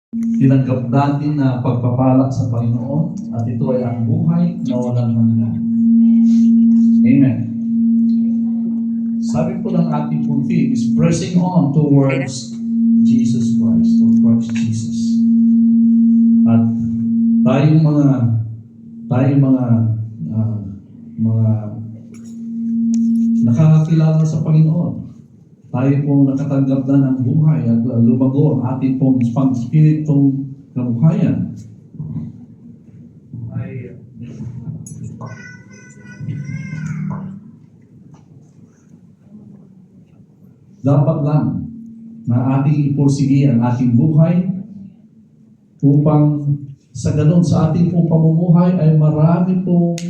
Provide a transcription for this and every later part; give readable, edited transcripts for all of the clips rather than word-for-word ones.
Tinanggap natin na pagpapala sa Panginoon at ito ay ang buhay na walang hanggan. Amen. Sabi po ng ating full theme is pressing on towards Jesus Christ or Christ Jesus. At tayong mga nakakakilala sa Panginoon, tayo pong nakatanggap na ng buhay at lumago ang ating pong pang-spiritong kabuhayan. Dapat lang na ating ipursigi ang ating buhay upang sa ganun sa ating pong pamumuhay ay marami pong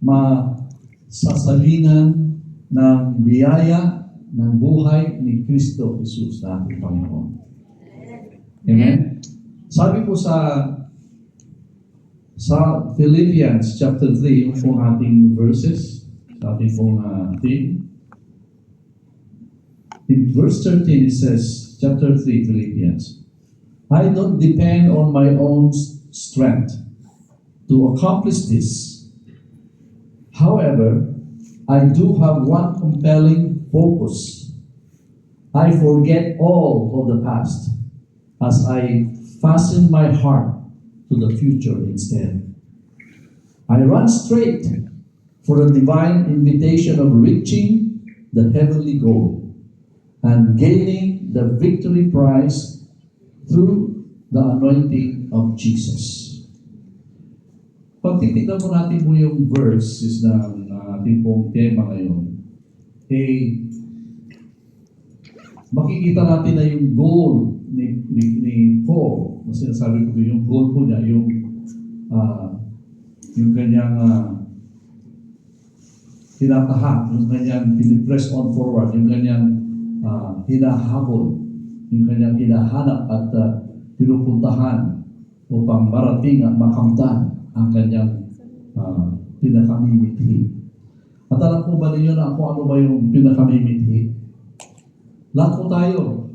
masasalingan ng biyaya ng buhay ni Kristo Jesus na ating Panginoon. Amen? Sabi po sa Philippians chapter 3, yung pong ating verses, sa ating pong theme. In verse 13 it says, chapter 3 Philippians, I don't depend on my own strength to accomplish this. However, I do have one compelling focus. I forget all of the past as I fasten my heart to the future instead. I run straight for the divine invitation of reaching the heavenly goal and gaining the victory prize through the anointing of Jesus. Pag titignan po natin po yung verses ng ating pong tema ngayon, makikita natin na yung goal ni Paul, na sinasabi ko yung goal po niya, yung kanyang tinatahan, yung kanyang pinipress on forward, yung kanyang hinahabol, yung kanyang hinahanap at pinupuntahan upang marating at makamtan ang kanyang pinakamimithi. At alam po ba ninyo na kung ano ba yung pinakamimithi? Lahat po tayo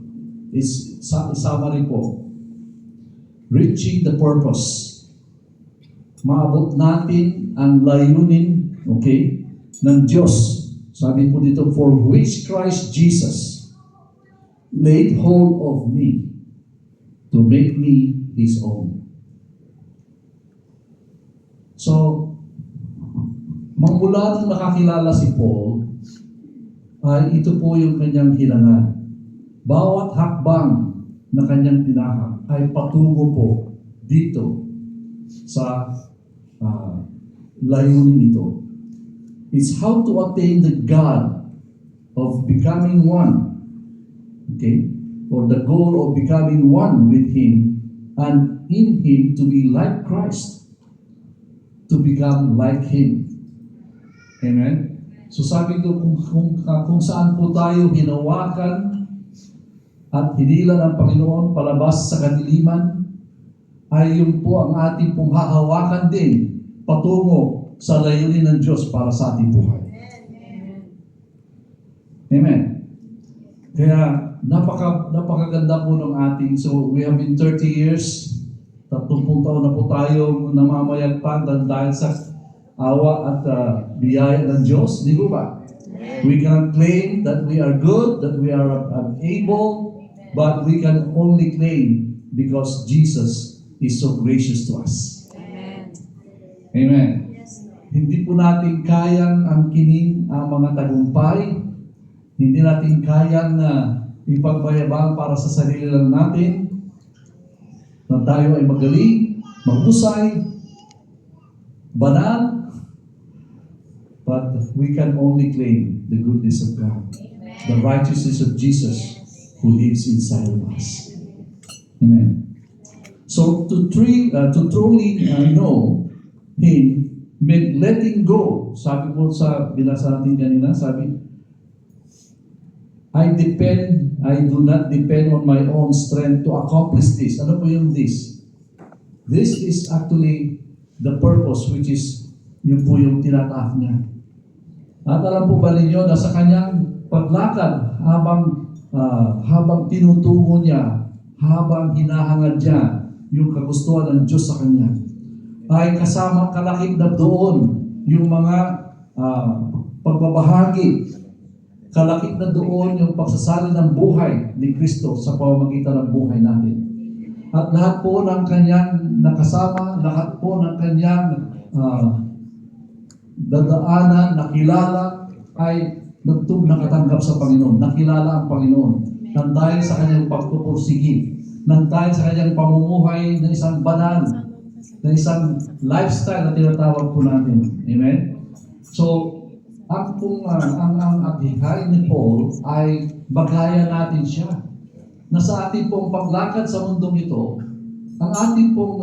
is summary po. Reaching the purpose. Maabot natin ang layunin, okay, ng Diyos. Sabi po dito, for which Christ Jesus laid hold of me to make me His own. So, magmula nung nakakilala si Paul, ay ito po yung kanyang hilangan. Bawat hakbang na kanyang tinahak ay patungo po dito sa layunin ito. It's how to attain the God of becoming one. Okay? Or the goal of becoming one with Him and in Him to be like Christ. To become like Him. Amen? So sabi ko, kung saan po tayo hinawakan at hinila ng Panginoon palabas sa kadiliman, ay yun po ang ating pong hahawakan din patungo sa layunin ng Diyos para sa ating buhay. Amen. Kaya napakaganda po ng ating, so we have been 30 years, 30 taon na po tayo namamayagpag dahil sa awa at biyaya ng Diyos, di ba? We can claim that we are good, that we are able, but we can only claim because Jesus is so gracious to us. Amen. Hindi po natin kayang angkinin ang mga tagumpay. Hindi natin kayang ipagbayabang para sa sarili lang natin na tayo ay magaling, mahusay, banal, but we can only claim the goodness of God, the righteousness of Jesus who lives inside of us. Amen. So to truly know Him meant letting go. Sabi po sa binasa natin kanina, sabi, I do not depend on my own strength to accomplish this. Ano po yung this? This is actually the purpose, which is yun po yung tinataak niya. At alam po ba ninyo na sa kanyang paglakad habang tinutungo niya, habang hinahangad niya yung kagustuhan ng Diyos sa kanya, ay kasama kalakip na doon yung mga pagbabahagi, kalakip na doon yung pagsasali ng buhay ni Kristo sa pamamagitan ng buhay natin. At lahat po ng kanyang nakasama, lahat po ng kanyang dadaanan, nakilala, ay nakatanggap sa Panginoon, nakilala ang Panginoon, nang dahil sa kanyang pagpupursige, nang dahil sa kanyang pamumuhay na isang banal, na isang lifestyle na tinatawag po natin. Amen? So, ang atihay ni Paul ay bagaya natin siya. Na sa ating pong paglakad sa mundong ito, ang ating pong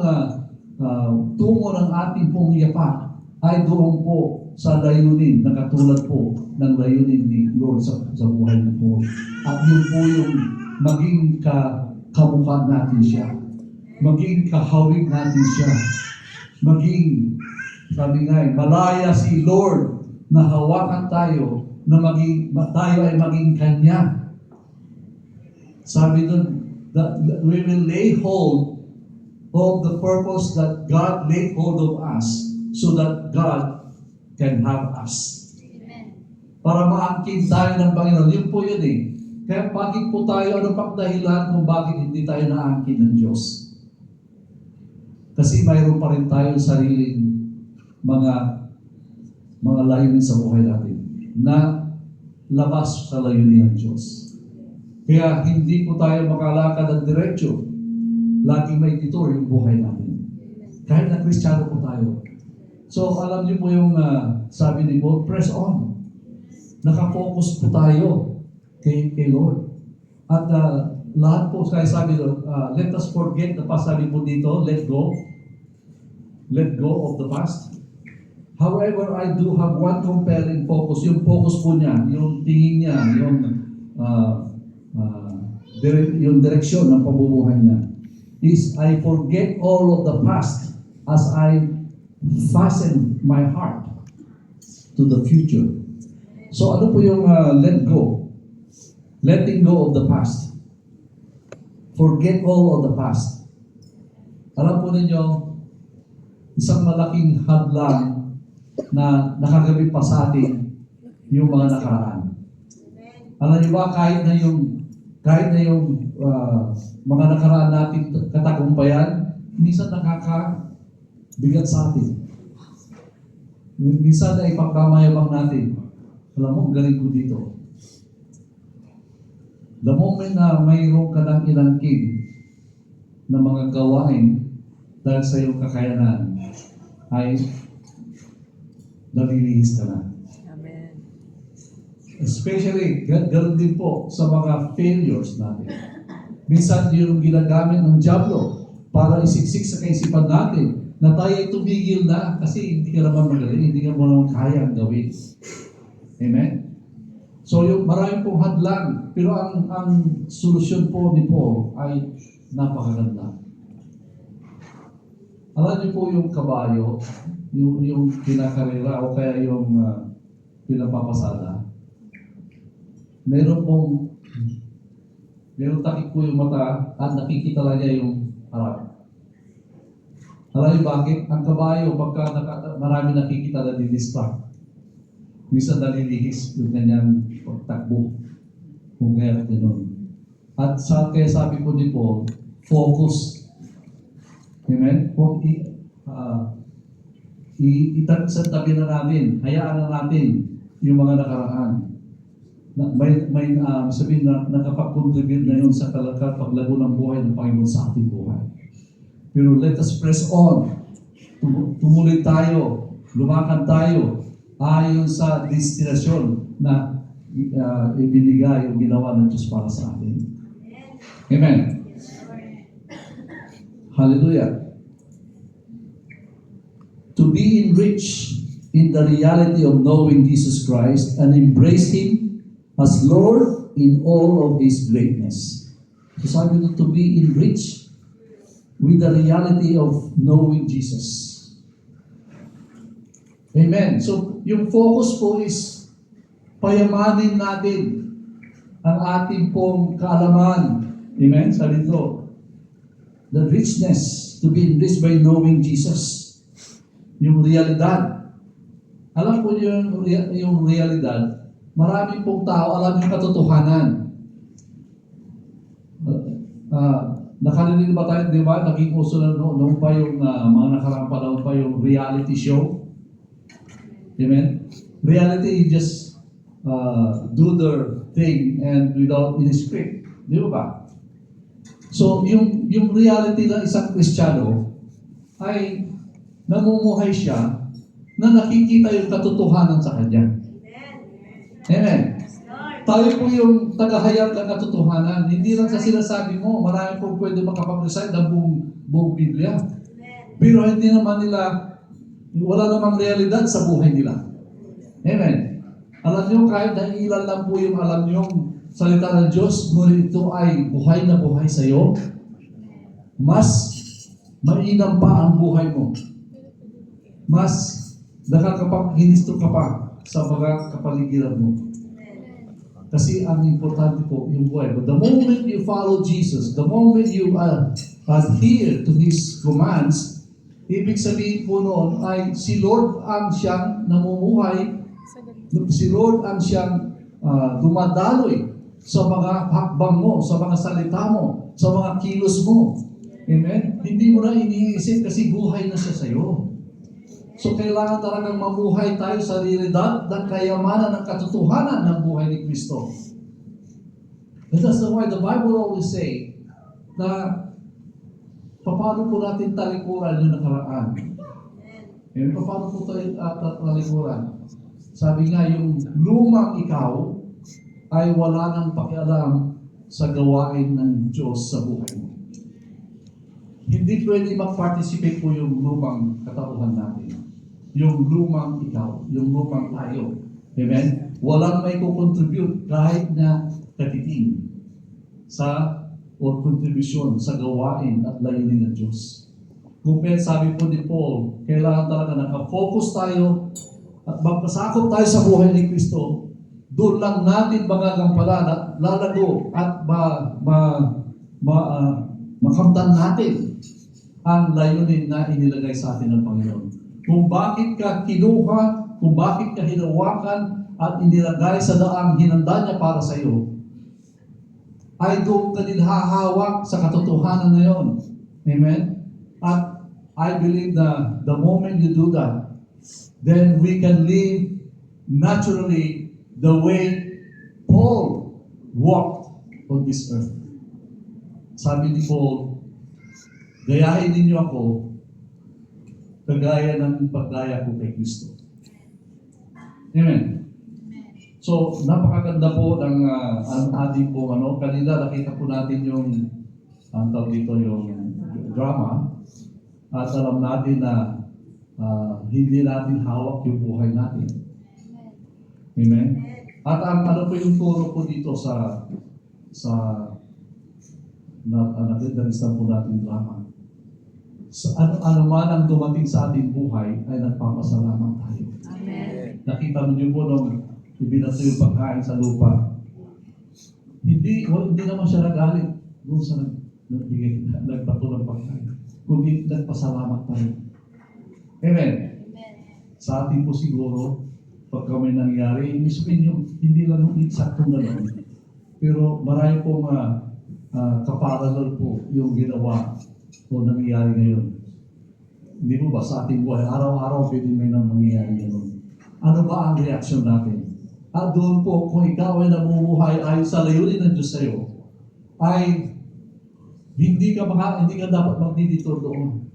tungo ng ating pong yapak ay doon po sa layunin na katulad po ng layunin ni Lord sa buhay ni Paul. At yun po yung maging kamukha natin siya. Maging kahawig natin siya. Maging, sabi nga, malaya si Lord na hawakan tayo, na tayo ay maging Kanya. Sabi doon, that we will lay hold of the purpose that God laid hold of us so that God can have us. Amen. Para maangkin tayo ng Panginoon. Yun po yun eh. Kaya bakit po tayo, anong pagdahilan kung bakit hindi tayo naangkin ng Diyos? Kasi mayroon pa rin tayong sariling mga layunin sa buhay natin na labas sa layunin ng Diyos. Kaya hindi po tayo makalakad ng diretsyo. Laging may detour yung buhay natin. Kahit na Kristiyano po tayo. So alam niyo po yung sabi ni Paul, press on. Nakafocus po tayo kay Lord. At lahat po, kaya sabi doon, let us forget the past. Sabi po dito, let go. Let go of the past. However, I do have one compelling focus. Yung focus po niya, yung tingin niya, yung direksyon ng pamumuhay niya is I forget all of the past as I fasten my heart to the future. So ano po yung let go? Letting go of the past. Forget all of the past. Alam po ninyo, isang malaking hadlang na nakagabi pa sa atin yung mga nakaraan. Alam niyo ba, kahit na yung mga nakaraan natin katagumpayan, minsan nakakabigat sa atin. Minsan na ipagkamayabang natin. Alam mo, galing ko dito. The moment na mayroon ka ng inangkin na mga gawain dahil sa iyong kakayanan, ay nalilihis ka na. Amen. Especially, ganoon din po sa mga failures natin. Minsan yung ginagamit ng diablo para isiksik sa kaisipan natin na tayo ay tumigil na kasi hindi ka naman magaling, hindi ka mo naman kaya ang gawin. Amen? So yung marami pong hadlang, pero ang solusyon po ni Paul ay napakaganda. Alam niyo po yung kabayo, yung kinakarera o kaya yung pinapapasada. Meron takip po yung mata at nakikita lang niya yung harap. Alam niyo bakit? Ang kabayo, pagka marami nakikita na didistract. Minsan nalilihis yung kanyang pagtakbo. Kung kaya gano'n. At kaya sabi ko din po, focus. Amen? Kung itabi na natin, hayaan na natin yung mga nakaraan. Sabihin na nakapag-contribute na yun sa paglago ng buhay ng Panginoon sa ating buhay. Pero let us press on. Tumuloy tayo. Lumakad tayo. Ayon sa destinasyon na ibinigay o ginawa ng Diyos para sa atin. Amen. Hallelujah. To be enriched in the reality of knowing Jesus Christ and embrace Him as Lord in all of His greatness. So sabi ko, to be enriched with the reality of knowing Jesus. Amen. So, yung focus po is payamanin natin ang ating pong kaalaman. Amen? Sabi ito, The richness to be enriched by knowing Jesus. Yung realidad. Alam po yung realidad, marami pong tao alam yung katotohanan. Nakarinig ba tayo, di ba? Naging uso na noon pa yung mga nakaraang panahon pa yung reality show. Amen? Reality is just do their thing and without any script. Di ba? So, yung reality ng isang Kristiyano ay namumuhay siya na nakikita yung katotohanan sa kanya. Amen. Tayo po yung tagahayag ng katotohanan. Hindi lang sa sinasabi mo, marami po pwede makapag-recite ng buong Biblia. Pero hindi naman nila, wala namang realidad sa buhay nila. Amen. Alam nyo, kahit na ilan lang po yung alam nyo salita ng Diyos, ngunit ito ay buhay na buhay sa iyo, mas mainam pa ang buhay mo. Mas nakakapag-hinisto ka pa sa mga kapaligiran mo. Kasi ang importante po yung buhay. But the moment you follow Jesus, the moment you adhere to His commands, ibig sabihin po noon ay si Lord ang siyang namumuhay, si Lord ang siyang dumadaloy sa mga hakbang mo, sa mga salita mo, sa mga kilos mo. Amen? Hindi mo na iniisip kasi buhay na siya sa iyo. So, kailangan talagang mabuhay tayo sa realidad ng kayamanan ng katotohanan ng buhay ni Kristo. And that's why the Bible always say na paano po natin talikuran yung nakaraan. And paano po tayo talikuran? Sabi nga, yung lumang ikaw ay wala nang pakialam sa gawain ng Diyos sa buhay mo. Hindi pwede mag-participate po yung lumang katauhan natin. Yung lumang ikaw, yung lumang tayo. Amen? Walang may kukontribute kahit na katiting sa or kontribusyon sa gawain at layunin ng Diyos. Kung sabi po ni Paul, kailangan talaga nakafocus tayo at magpasakop tayo sa buhay ni Kristo. Doon lang natin magagampalan at lalago at makamtan natin ang layunin na inilagay sa atin ng Panginoon. Kung bakit ka kinuha, kung bakit ka hinawakan at inilagay sa daang hinanda niya para sa iyo, ay doon ka din hahawak sa katotohanan na yun. Amen? At I believe that the moment you do that, then we can live naturally the way Paul walked on this earth. Sabi ni Paul, gayahin ninyo ako kagaya ng pagdaya ko kay Kristo. Amen. So, napakaganda po ng ating po, kanina nakita po natin yung, yung drama, at alam natin na hindi natin hawak yung buhay natin. Amen. At ano po yung turo po dito sa nagdalistan po natin drama. So, ano man ang dumating sa ating buhay ay nagpapasalamat tayo. Amen. Nakita niyo po nung ibinato yung pagkain sa lupa. Hindi naman siya nagalit doon sa nagbato ng pagkain. Kundi nagpasalamat tayo. Amen. Sa atin po siguro, pagka may nangyari, hindi lang yung eksaktong gano'n. Pero marami pong kaparallel po yung ginawa o nangyayari ngayon. Hindi mo ba sa ating buhay, araw-araw pwede may nangyayari ngayon. Ano ba ang reaksyon natin? At doon po, kung ikaw ay namumuhay ayon sa layunin ng Diyos sa iyo, ay hindi ka dapat magdiditor doon.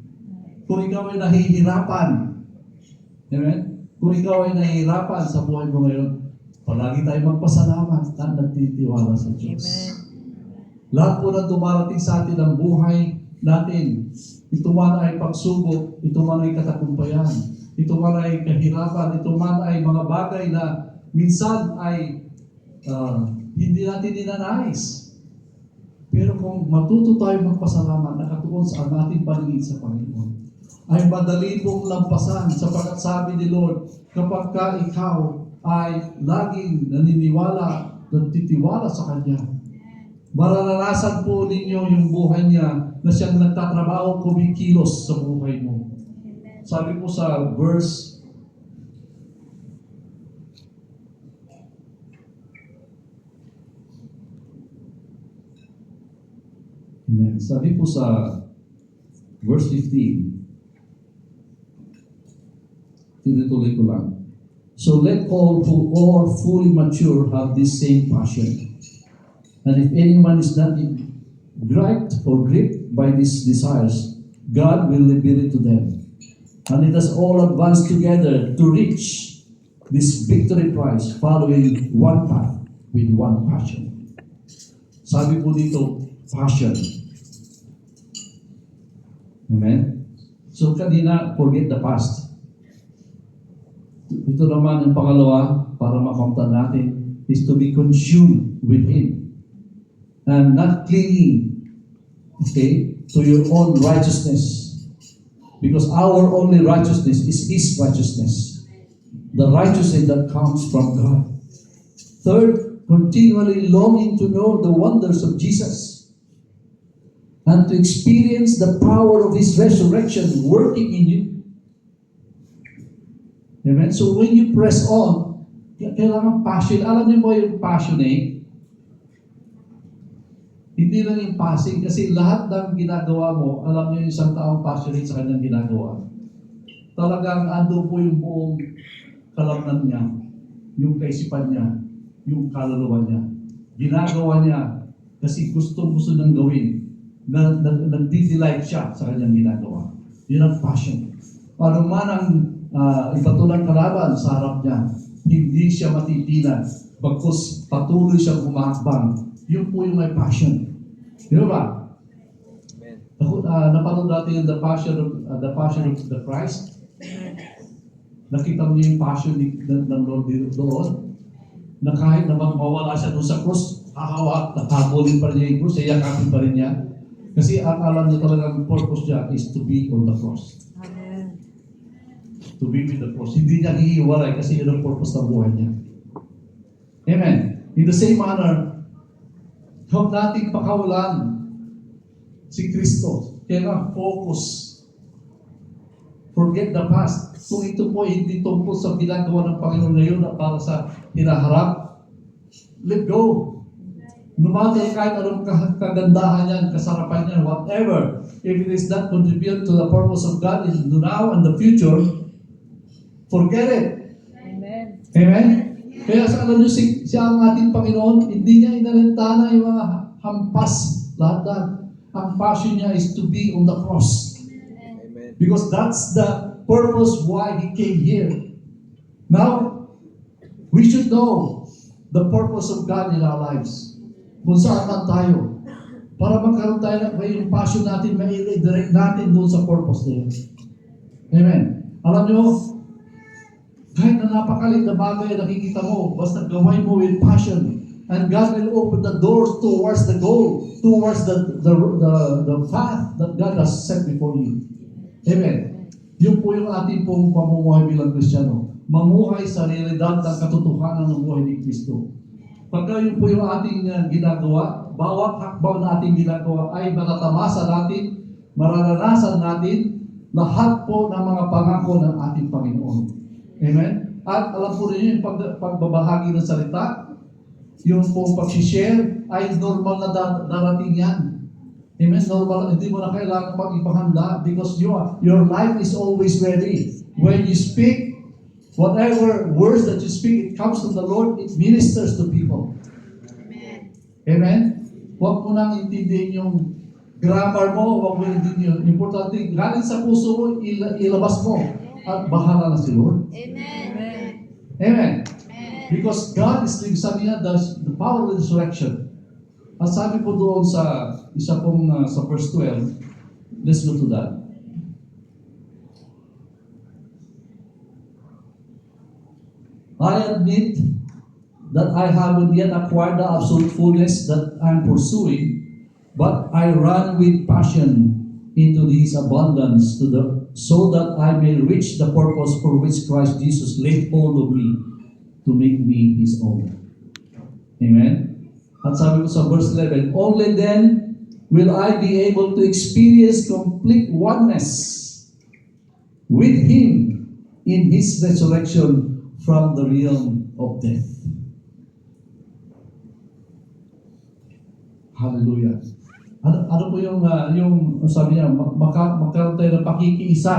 Kung ikaw ay nahihirapan, amen? Kung ikaw ay nahihirapan sa buhay mo ngayon, palagi tayo magpasalamat at nagtitiwala sa Diyos. Amen. Lahat po na dumarating sa atin ang buhay natin. Ito man ay pagsubok, ito man ay katagumpayan, ito man ay kahirapan, ito man ay mga bagay na minsan ay hindi natin ninanais. Pero kung matuto tayo magpasalamat, nakatuon sa ating paningin sa Panginoon, ay madali pong lampasan sapagkat sabi ni Lord, kapag ka ikaw ay laging naniniwala, nagtitiwala sa Kanya, Mararanasan po ninyo yung buhay niya na siyang nagtatrabaho, kumikilos sa buhay mo. Sabi po sa verse Amen. Sabi po sa verse 15, tinutuloy ko lang. So let all who are fully mature have this same passion. And if anyone is not gripped by these desires, God will reveal it to them. And let us all advance together to reach this victory prize, following one path with one passion. Sabi po dito, passion. Amen? So kanina, forget the past. Ito naman yung pangalawa, para makamtan natin, is to be consumed with Him. And not clinging, okay, to your own righteousness. Because our only righteousness is His righteousness. The righteousness that comes from God. Third, continually longing to know the wonders of Jesus. And to experience the power of His resurrection working in you. Amen? So when you press on, kailangan passion. Alam niyo ba yung passionate? Hindi lang yung passing, kasi lahat ng ginagawa mo, alam niyo yung isang taong passionate sa kanyang ginagawa. Talagang ando po yung buong kalamnan niya, yung kaisipan niya, yung kaluluwa niya. Ginagawa niya kasi gusto niyang gawin. Nagdi-delight siya sa kanyang ginagawa. Yun ang passion. Paano man ang ipatulang kalaban sa harap niya, hindi siya matitinan, bagkus patuloy siyang humakbang. Yun po yung may passion. Di ba? Napanood natin yung the passion of the Christ. Nakita mo yung passion ng Lord doon. Na kahit naman mawala siya doon sa cross, nakabulin pa rin niya yung cross, yakapin pa rin niya. Kasi ang alam niya talagang purpose niya is to be on the cross. Amen. To be with the cross. Hindi niya hihiwalay kasi yun ang purpose ng buhay niya. Amen. In the same manner, huwag nating pakawalan si Kristo. Kaya focus. Forget the past. Kung ito po hindi tungkol sa ginagawa ng Panginoon ngayon na para sa hinaharap, let go. No matter kahit anong kagandahan yan, kasarapan yan, whatever, if it is not contribute to the purpose of God in the now and the future, forget it. Amen. Amen? Kaya sa alam nyo, siya ang ating Panginoon, hindi niya inalintana yung mga hampas, lahat. Ang passion niya is to be on the cross. Amen. Because that's the purpose why He came here. Now, we should know the purpose of God in our lives. Kung saan man tayo. Para magkaroon tayo ng yung passion natin, mai-direct natin doon sa purpose na yun. Amen. Alam nyo, kahit na napakalit na bagay nakikita mo, basta gawin mo with passion, and God will open the doors towards the goal, towards the path that God has set before you. Amen. Yun po yung ating pong pamumuhay bilang Kristiyano. Mamuhay sa realidad ng katotohanan ng buhay ni Kristo. Pagka yun po yung ating ginagawa, bawat hakbang na ating ginagawa ay matatamasa natin, mararanasan natin lahat po ng mga pangako ng ating Panginoon. Amen? At alam po rin yung pagbabahagi ng salita, yung pong pag-share ay normal na darating yan. Amen? Normal, hindi mo na kailangan pang ipahanda because your life is always ready. When you speak, whatever words that you speak, it comes from the Lord, it ministers to people. Amen. Amen? Huwag mo nang intindihin yung grammar mo, huwag mo intindihin yun. Importante, galing sa puso mo, ilabas mo. At bahala na si Lord. Amen. Amen. Because God is living, sabi niya, the power of the resurrection. At sabi po doon sa isa pong sa verse 12, let's go to that. I admit that I haven't yet acquired the absolute fullness that I'm pursuing, but I run with passion into this abundance so that I may reach the purpose for which Christ Jesus laid hold of me to make me His own. Amen? At sabi ko sa verse 11, only then will I be able to experience complete oneness with Him in His resurrection from the realm of death. Hallelujah. Ano po yung sabi niya, magkaroon tayo ng pakikiisa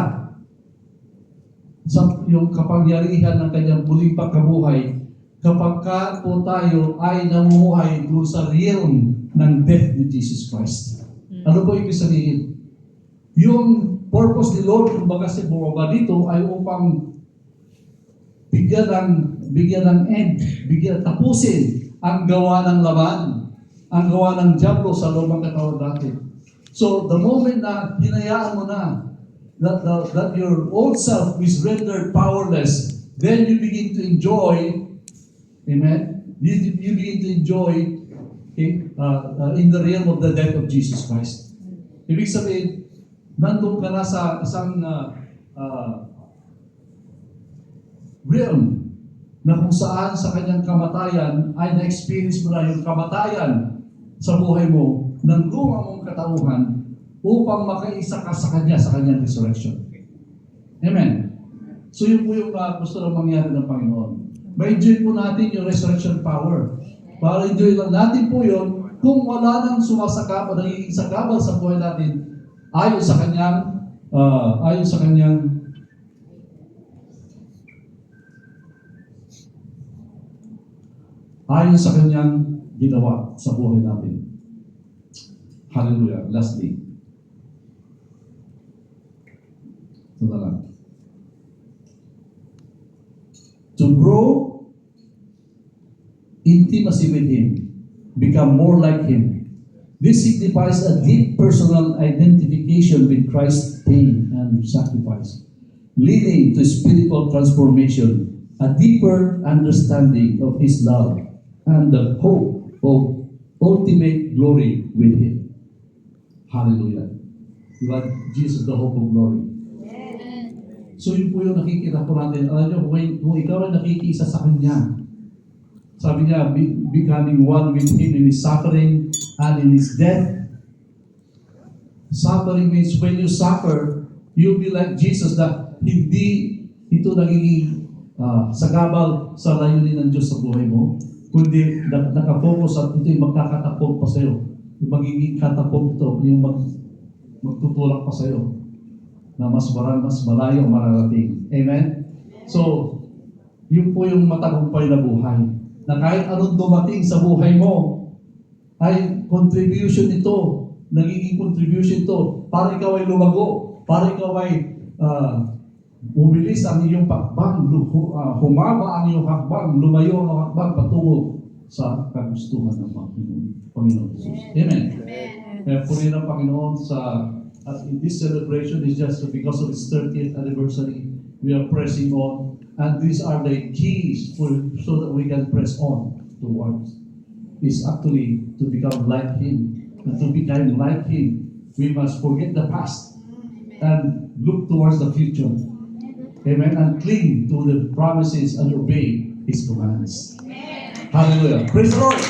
sa yung kapangyarihan ng kanyang muling pagkabuhay kapag ka po tayo ay namumuhay doon sa realm ng death ni Jesus Christ. Ano po ibig sabihin? Yung purpose ni Lord, kumbaga si bumaba dito, ay upang bigyan ng end, tapusin ang gawa ng laman, ang gawa ng diablo sa loob ng katawan natin. So, the moment na hinayaan mo na that your old self is rendered powerless, then you begin to enjoy, amen? You begin to enjoy in the realm of the death of Jesus Christ. Ibig sabihin, nandun ka na sa isang realm na kung saan sa kanyang kamatayan ay na-experience mo na yung kamatayan sa buhay mo ng luma mong katauhan upang makaisa ka sa kanyang resurrection. Amen. So yun po yung gusto na mangyari ng Panginoon. Ma-enjoy po natin yung resurrection power. Para enjoy lang natin po yun kung wala nang sumasakab o nagiging sakabal sa buhay natin ayon sa kanyang ginawa sa buhay natin. Hallelujah. Lastly. Ito na lang. To grow intimacy with Him, become more like Him. This signifies a deep personal identification with Christ's pain and sacrifice, leading to spiritual transformation, a deeper understanding of His love, and the hope of ultimate glory with Him. Hallelujah. Diba? Jesus, the hope of glory. So yun po yung nakikita po natin. Alam nyo, kung ikaw ay nakikisa sa Kanya, sabi niya, becoming one with Him in His suffering and in His death. Suffering means when you suffer, you'll be like Jesus na hindi ito nagiging sagabal sa layunin ng Diyos sa buhay mo, kundi nakafocus at ito'y magkakatapog pa sa'yo. Yung magiging katapog ito, yung magtutulak pa sa'yo na mas malayo mararating. Amen? So, yun po yung matagumpay na buhay. Na kahit anong dumating sa buhay mo, ay contribution ito, nagiging contribution ito, para ikaw ay lumago, para ikaw ay bumilis ang iyong hakbang, humaba ang iyong hakbang, lumayo ang hakbang patungo sa kagustuhan ng Panginoon Jesus. Amen. Kaya purihin ang Panginoon in this celebration is just because of its 30th anniversary. We are pressing on, and these are the keys so that we can press on towards. Is actually to become like Him, and to become like Him, we must forget the past and look towards the future. Amen. And cling to the promises and obey His commands. Amen. Hallelujah. Praise the Lord.